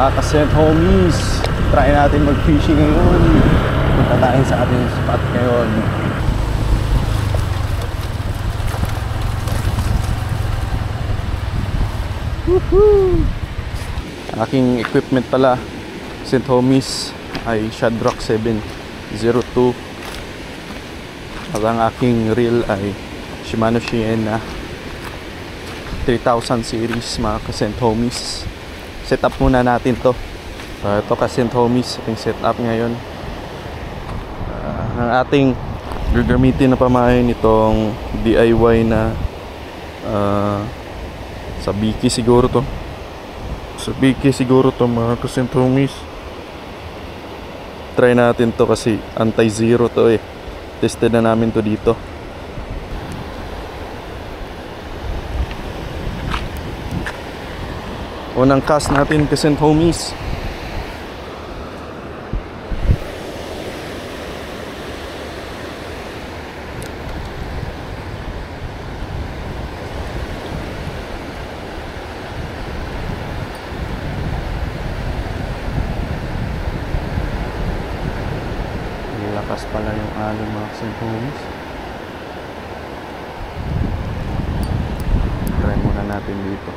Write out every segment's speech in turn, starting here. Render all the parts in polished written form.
Mga ka-St. Homies, try natin mag-fishing ngayon. Punta tayo sa ating spot ngayon. Woohoo! Aking equipment pala, St. Homies, ay Shadrock 702. At ang aking reel ay Shimano Shiena 3000 series, mga ka-St. Homies. Set up muna natin to. Ito ka-St. Homies, ating set up ngayon. Ang ating gagamitin na pamain itong DIY na sa Biki siguro to. Sa Biki siguro to, mga ka-St. Homies. Try natin to kasi anti-zero to eh. Tested na namin to dito. Unang cast natin ka-St. Homies. Lakas pala yung alon, mga ka-St. Homies. Try muna natin dito.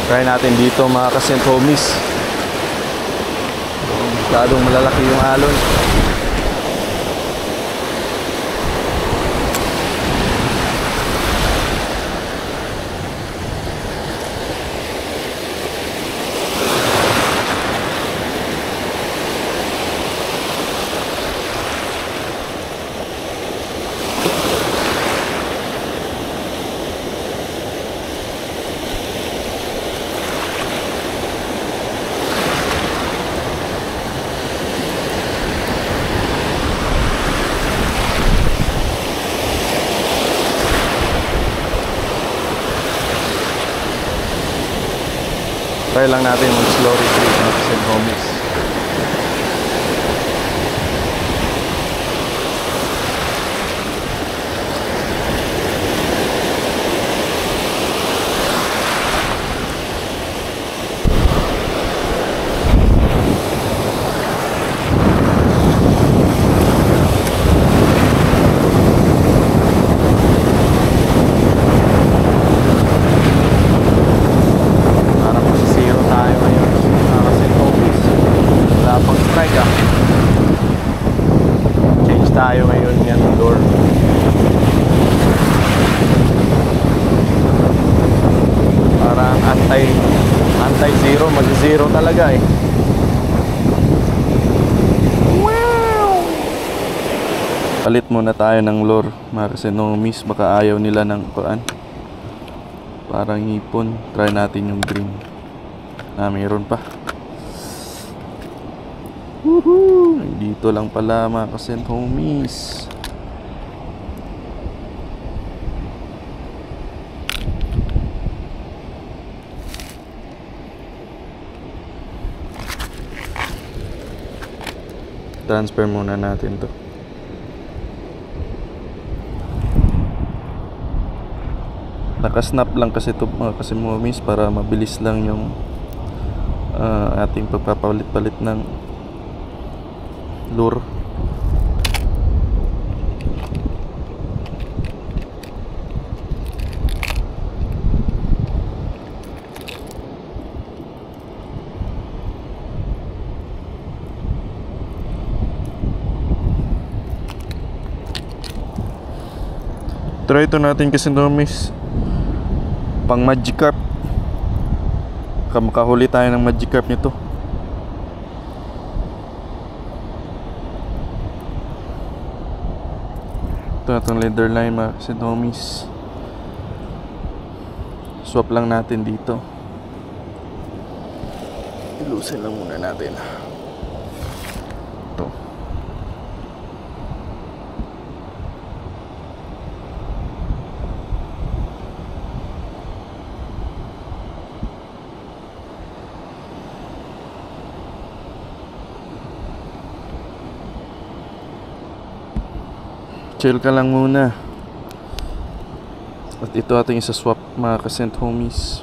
Try natin dito, mga ka-St. Homies. Masyadong malalaki yung alon. Try lang natin mag-slow retreat, mga ka-St. Homies. Tayo ngayon yan door. Parang anti-zero, mag-zero talaga eh. Wow! Palit muna tayo ng lure, mga ka-St. Homies. Baka ayaw nila ng paan. Parang ipon. Try natin yung green. Mayroon pa. Woohoo! Dito lang pala, mga ka-St. Homies. Transfer muna natin to. Nakasnap lang kasi to, mga ka-St. Homies, para mabilis lang yung ating pagpapalit-palit ng lure. Try ito natin kasi nomis pang Magikarp. Makahuli tayo ng Magikarp nito. Ito na itong leather line, mga St. Homies. Swap lang natin dito. Ilusin lang muna natin. Chill ka lang muna. At ito ating isa-swap mga ka-Sent Homies.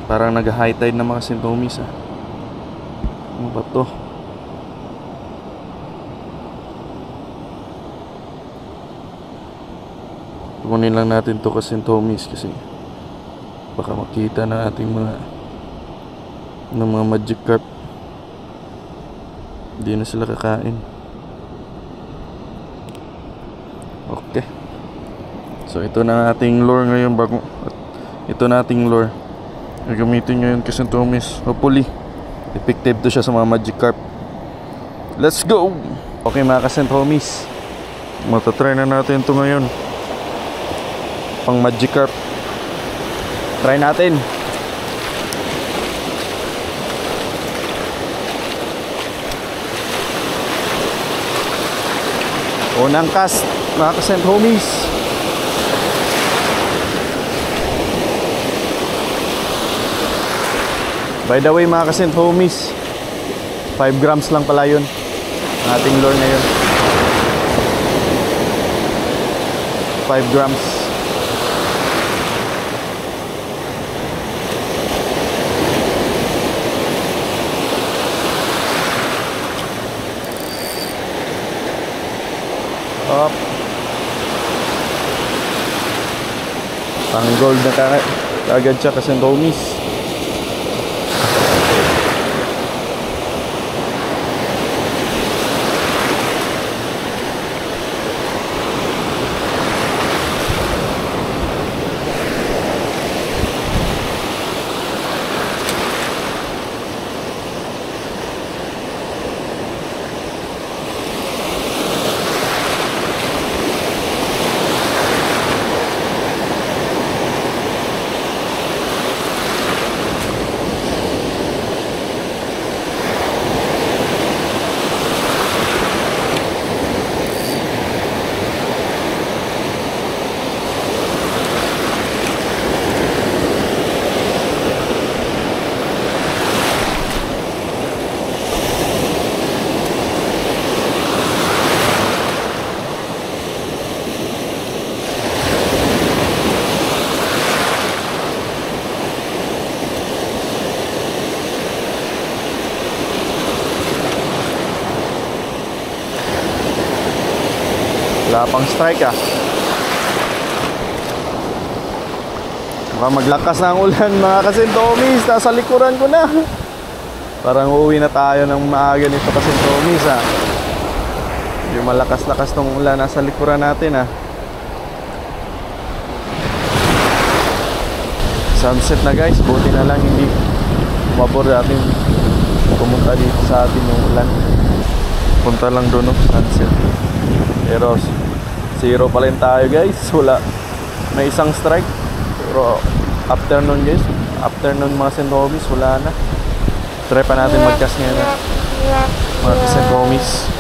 Parang nag-high tide na mga Sent Homies ah. Ano ba to? Kunin lang natin to ka-Sent Homies kasi baka makita na ating mga magic carp. Hindi na sila kakain. Okay. So ito na ating lure ngayon bago. Ito na ating lure. Gagamitin nyo yun kasi Tomis. Hopefully effective to siya sa mga magic carp. Let's go! Okay mga ka-Sent Homies, matatry na natin ito ngayon. Pang magic carp. Try natin. Unang cast mga ka-Sent Homies. By the way mga ka-Sent Homies, 5 grams lang pala yun ang ating lure ngayon. 5 grams. Up. Pang gold na kagad siya ka-Sent Homies. Wala pang strike ah. Baka maglakas na ang ulan mga ka-Sent Homies. Nasa likuran ko na. Parang uuwi na tayo ng maaga nito ka-Sent Homies ah. Yung malakas-lakas tong ulan nasa likuran natin ah. Sunset na guys. Buti na lang hindi umabor natin pumunta dito sa atin yung ulan. Punta lang doon no, sunset. Pero zero pa rin tayo guys. Wala. May isang strike. Pero afternoon guys. Afternoon mga Sent Homies. Wala na. Try pa natin mag-cast ngayon na mga Sent Homies.